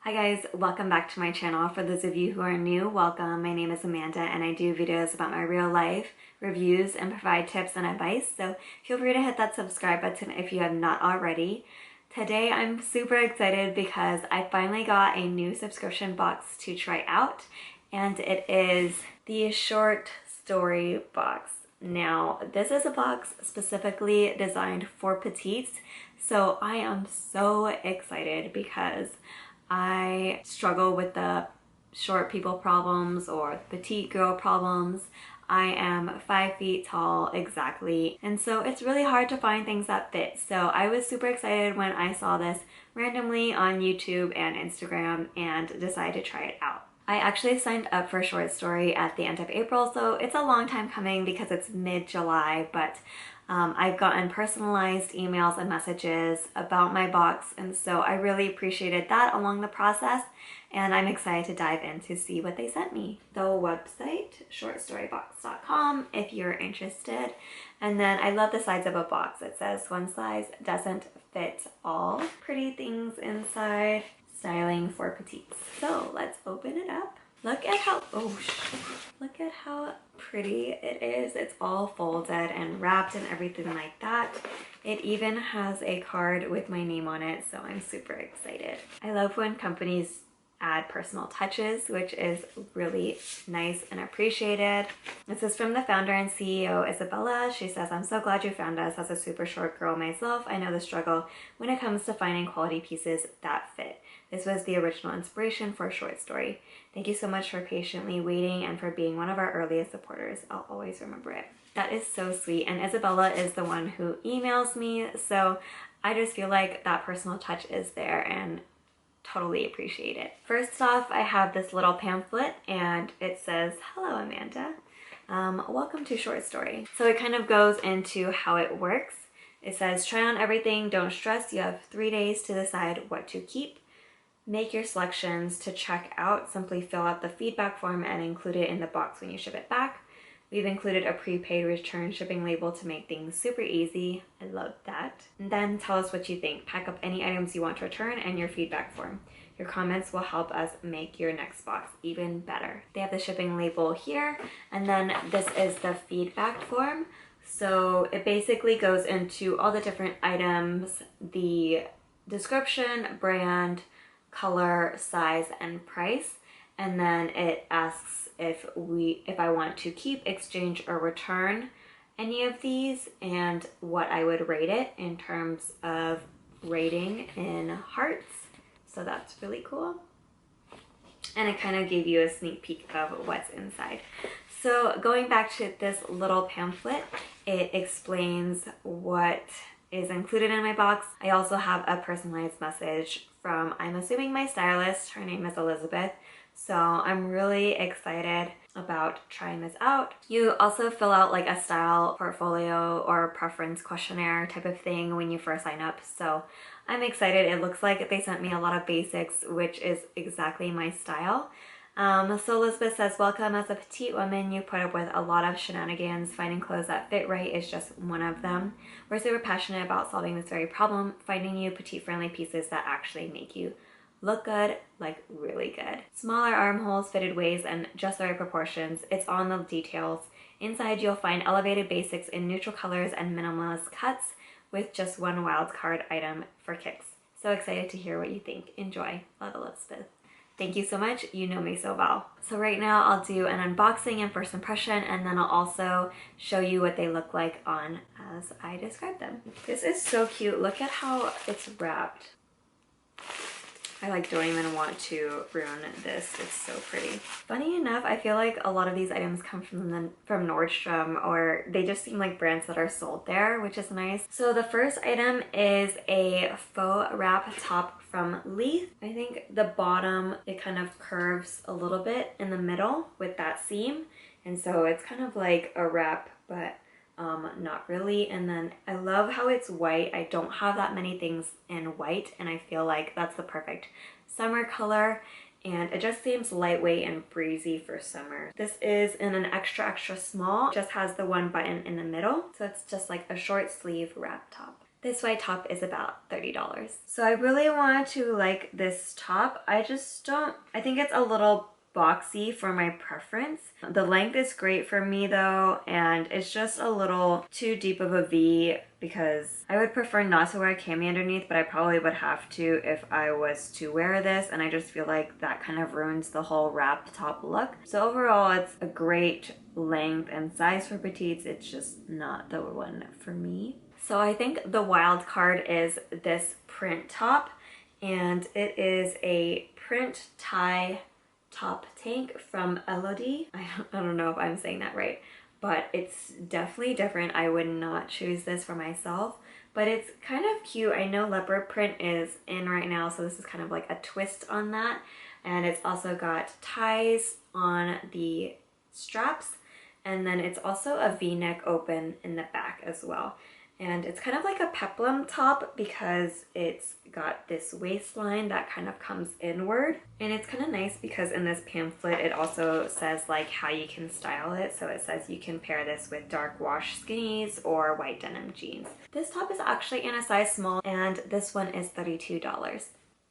Hi guys, welcome back to my channel. For those of you who are new, welcome. My name is Amanda and I do videos about my real life, reviews, and provide tips and advice. So feel free to hit that subscribe button if you have not already. Today I'm super excited because I finally got a new subscription box to try out, and it is the short story box. Now, this is a box specifically designed for petites, so I am so excited because I struggle with the short people problems or petite girl problems. I am 5 feet tall exactly, and so it's really hard to find things that fit. So I was super excited when I saw this randomly on YouTube and Instagram and decided to try it out. I actually signed up for Short Story at the end of April, so it's a long time coming because it's mid-July, but I've gotten personalized emails and messages about my box, and so I really appreciated that along the process, and I'm excited to dive in to see what they sent me. The website, shortstorybox.com, if you're interested. And then I love the size of a box. It says one size doesn't fit all. Pretty things inside. Styling for petites. So let's open it up. Look at how, look at how pretty it is. It's all folded and wrapped and everything like that. It even has a card with my name on it, so I'm super excited. I love when companies add personal touches, which is really nice and appreciated. This is from the founder and CEO, Isabella. She says, "I'm so glad you found us. As a super short girl myself, I know the struggle when it comes to finding quality pieces that fit. This was the original inspiration for a short story. Thank you so much for patiently waiting and for being one of our earliest supporters. I'll always remember it." That is so sweet. And Isabella is the one who emails me, so I just feel like that personal touch is there and totally appreciate it. First off, I have this little pamphlet and it says, "Hello, Amanda. Welcome to Short Story." So it kind of goes into how it works. It says, "Try on everything, don't stress. You have 3 days to decide what to keep. Make your selections. To check out, simply fill out the feedback form and include it in the box when you ship it back. We've included a prepaid return shipping label to make things super easy." I love that. And then tell us what you think. Pack up any items you want to return and your feedback form. Your comments will help us make your next box even better. They have the shipping label here, and then this is the feedback form. So it basically goes into all the different items, the description, brand, color, size, and price, and then it asks if I want to keep, exchange, or return any of these and what I would rate it in terms of rating in hearts. So that's really cool. And it kind of gave you a sneak peek of what's inside. So going back to this little pamphlet, it explains what is included in my box. I also have a personalized message from, I'm assuming, my stylist. Her name is Elizabeth. So I'm really excited about trying this out. You also fill out like a style portfolio or preference questionnaire type of thing when you first sign up. So I'm excited. It looks like they sent me a lot of basics, which is exactly my style. So Elizabeth says, "Welcome. As a petite woman, you put up with a lot of shenanigans. Finding clothes that fit right is just one of them. We're super passionate about solving this very problem, finding you petite-friendly pieces that actually make you look good, like really good. Smaller armholes, fitted waist, and just the right proportions. It's all in the details. Inside, you'll find elevated basics in neutral colors and minimalist cuts with just one wild card item for kicks. So excited to hear what you think. Enjoy. Love, Elizabeth." Thank you so much. You know me so well. So right now I'll do an unboxing and first impression, and then I'll also show you what they look like on as I describe them. This is so cute. Look at how it's wrapped. I like don't even want to ruin this. It's so pretty. Funny enough, I feel like a lot of these items come from Nordstrom, or they just seem like brands that are sold there, which is nice. So the first item is a faux wrap top from Leith. I think the bottom, it kind of curves a little bit in the middle with that seam, and so it's kind of like a wrap, but not really. And then I love how it's white. I don't have that many things in white, and I feel like that's the perfect summer color, and it just seems lightweight and breezy for summer. This is in an extra small, just has the one button in the middle, so it's just like a short sleeve wrap top. This white top is about $30. So I really wanted to like this top. I think it's a little boxy for my preference. The length is great for me though, and it's just a little too deep of a V because I would prefer not to wear a cami underneath, but I probably would have to if I was to wear this, and I just feel like that kind of ruins the whole wrap top look. So overall, it's a great length and size for petites. It's just not the one for me. So I think the wild card is this print top, and it is a print tie top tank from Elodie. I don't know if I'm saying that right, but it's definitely different. I would not choose this for myself, but it's kind of cute. I know leopard print is in right now, so this is kind of like a twist on that. And it's also got ties on the straps, and then it's also a V-neck open in the back as well. And it's kind of like a peplum top because it's got this waistline that kind of comes inward. And it's kind of nice because in this pamphlet it also says like how you can style it. So it says you can pair this with dark wash skinnies or white denim jeans. This top is actually in a size small, and this one is $32.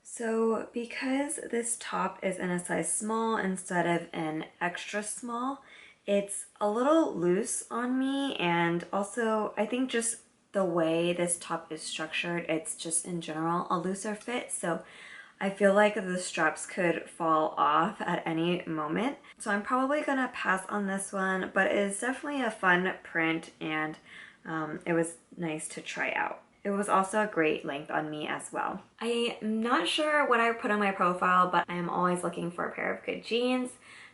So because this top is in a size small instead of an extra small, it's a little loose on me, and also I think just the way this top is structured, it's just in general a looser fit, so I feel like the straps could fall off at any moment. So I'm probably gonna pass on this one, but it is definitely a fun print, and it was nice to try out. It was also a great length on me as well. I'm not sure what I put on my profile, but I am always looking for a pair of good jeans.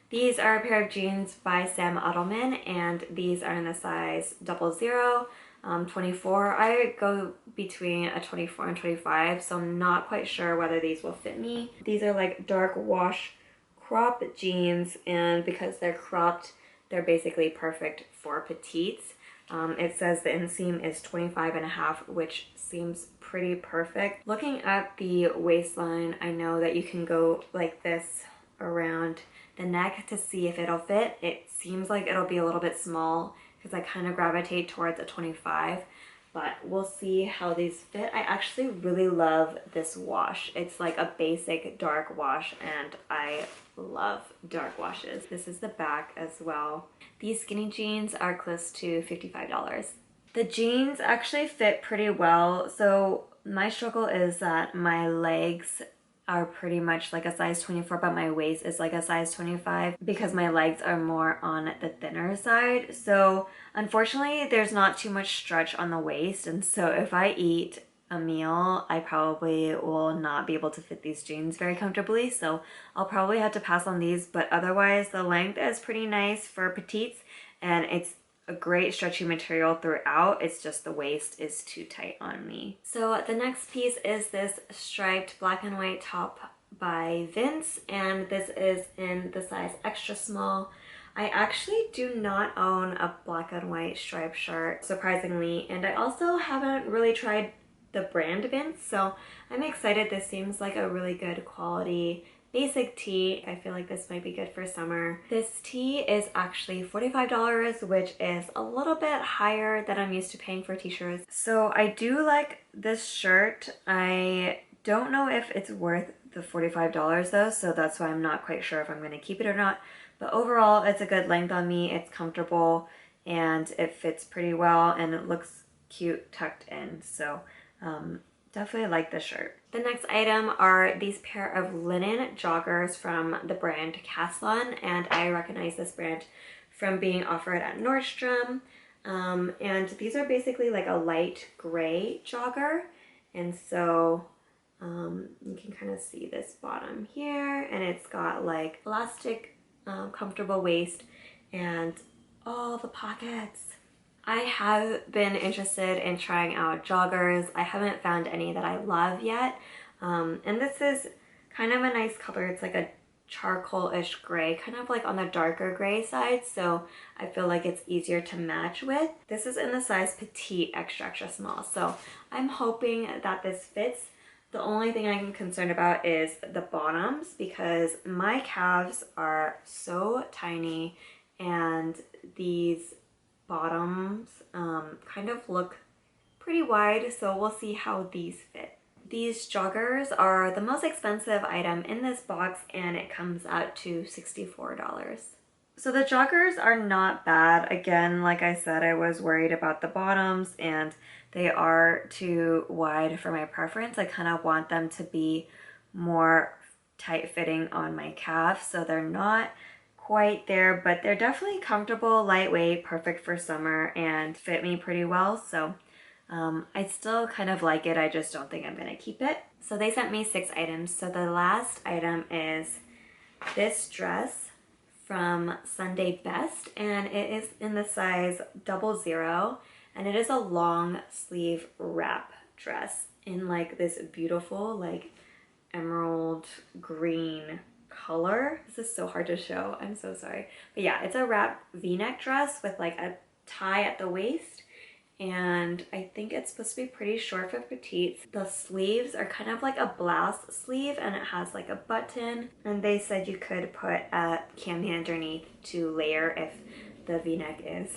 These are a pair of jeans by Sam Edelman, and these are in the size 00. 24. I go between a 24 and 25, so I'm not quite sure whether these will fit me. These are like dark wash crop jeans, and because they're cropped, they're basically perfect for petites. It says the inseam is 25.5, which seems pretty perfect. Looking at the waistline, I know that you can go like this around the neck to see if it'll fit. It seems like it'll be a little bit small because I kind of gravitate towards a 25, but we'll see how these fit. I actually really love this wash. It's like a basic dark wash, and I love dark washes. This is the back as well. These skinny jeans are close to $55. The jeans actually fit pretty well. So my struggle is that my legs are pretty much like a size 24, but my waist is like a size 25 because my legs are more on the thinner side. So unfortunately, there's not too much stretch on the waist, and so if I eat a meal, I probably will not be able to fit these jeans very comfortably, so I'll probably have to pass on these, but otherwise the length is pretty nice for petites, and it's a great stretchy material throughout. It's just the waist is too tight on me. So the next piece is this striped black and white top by Vince, and this is in the size extra small. I actually do not own a black and white striped shirt, surprisingly, and I also haven't really tried the brand Vince, so I'm excited. This seems like a really good quality basic tee. I feel like this might be good for summer. This tee is actually $45, which is a little bit higher than I'm used to paying for t-shirts. So I do like this shirt. I don't know if it's worth the $45 though, so that's why I'm not quite sure if I'm going to keep it or not. But overall, it's a good length on me. It's comfortable and it fits pretty well, and it looks cute tucked in. So definitely like this shirt. The next item are these pair of linen joggers from the brand Caslon, and I recognize this brand from being offered at Nordstrom. And these are basically like a light gray jogger, and so you can kind of see this bottom here, and it's got like elastic comfortable waist and all the pockets. I have been interested in trying out joggers. I haven't found any that I love yet. And this is kind of a nice color. It's like a charcoal-ish gray, kind of like on the darker gray side, so I feel like it's easier to match with. This is in the size petite extra small, so I'm hoping that this fits. The only thing I'm concerned about is the bottoms, because my calves are so tiny, and these bottoms kind of look pretty wide, so we'll see how these fit. These joggers are the most expensive item in this box, and it comes out to $64. So the joggers are not bad. Again, like I said, I was worried about the bottoms and they are too wide for my preference. I kind of want them to be more tight fitting on my calf, so they're not quite there, but they're definitely comfortable, lightweight, perfect for summer, and fit me pretty well. So I still kind of like it. I just don't think I'm gonna keep it. So they sent me 6 items. So the last item is this dress from Sunday Best, and it is in the size 00, and it is a long sleeve wrap dress in like this beautiful like emerald green color. This is so hard to show, I'm so sorry. But yeah, it's a wrap v-neck dress with like a tie at the waist, and I think it's supposed to be pretty short for petites. The sleeves are kind of like a blouse sleeve, and it has like a button, and they said you could put a cami underneath to layer if the v-neck is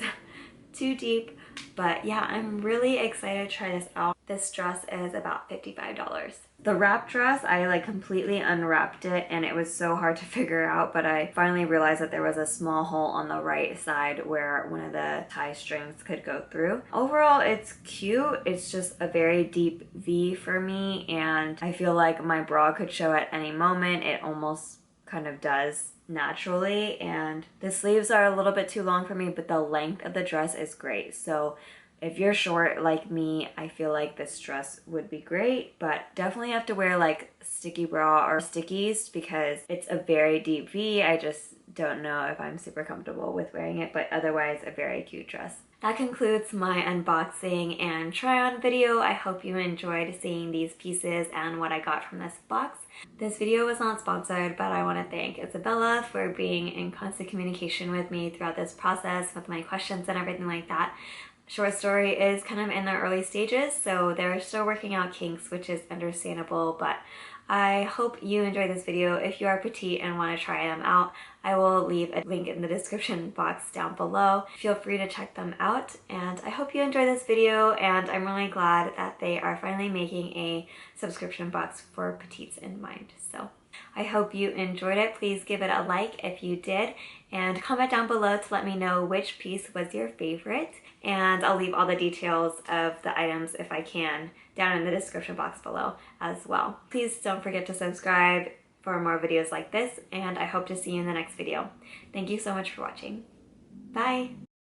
too deep. But yeah, I'm really excited to try this out. This dress is about $55. The wrap dress, I like completely unwrapped it and it was so hard to figure out, but I finally realized that there was a small hole on the right side where one of the tie strings could go through. Overall, it's cute. It's just a very deep V for me, and I feel like my bra could show at any moment. It almost kind of does naturally, and the sleeves are a little bit too long for me, but the length of the dress is great. So if you're short like me, I feel like this dress would be great, but definitely have to wear like sticky bra or stickies because it's a very deep V. I just don't know if I'm super comfortable with wearing it, but otherwise a very cute dress. That concludes my unboxing and try-on video. I hope you enjoyed seeing these pieces and what I got from this box. This video was not sponsored, but I want to thank Isabella for being in constant communication with me throughout this process with my questions and everything like that. Short Story is kind of in the early stages, so they're still working out kinks, which is understandable, but I hope you enjoyed this video. If you are petite and want to try them out, I will leave a link in the description box down below. Feel free to check them out, and I hope you enjoyed this video, and I'm really glad that they are finally making a subscription box for petites in mind. So I hope you enjoyed it. Please give it a like if you did, and comment down below to let me know which piece was your favorite, and I'll leave all the details of the items, if I can, down in the description box below as well. Please don't forget to subscribe for more videos like this, and I hope to see you in the next video. Thank you so much for watching. Bye!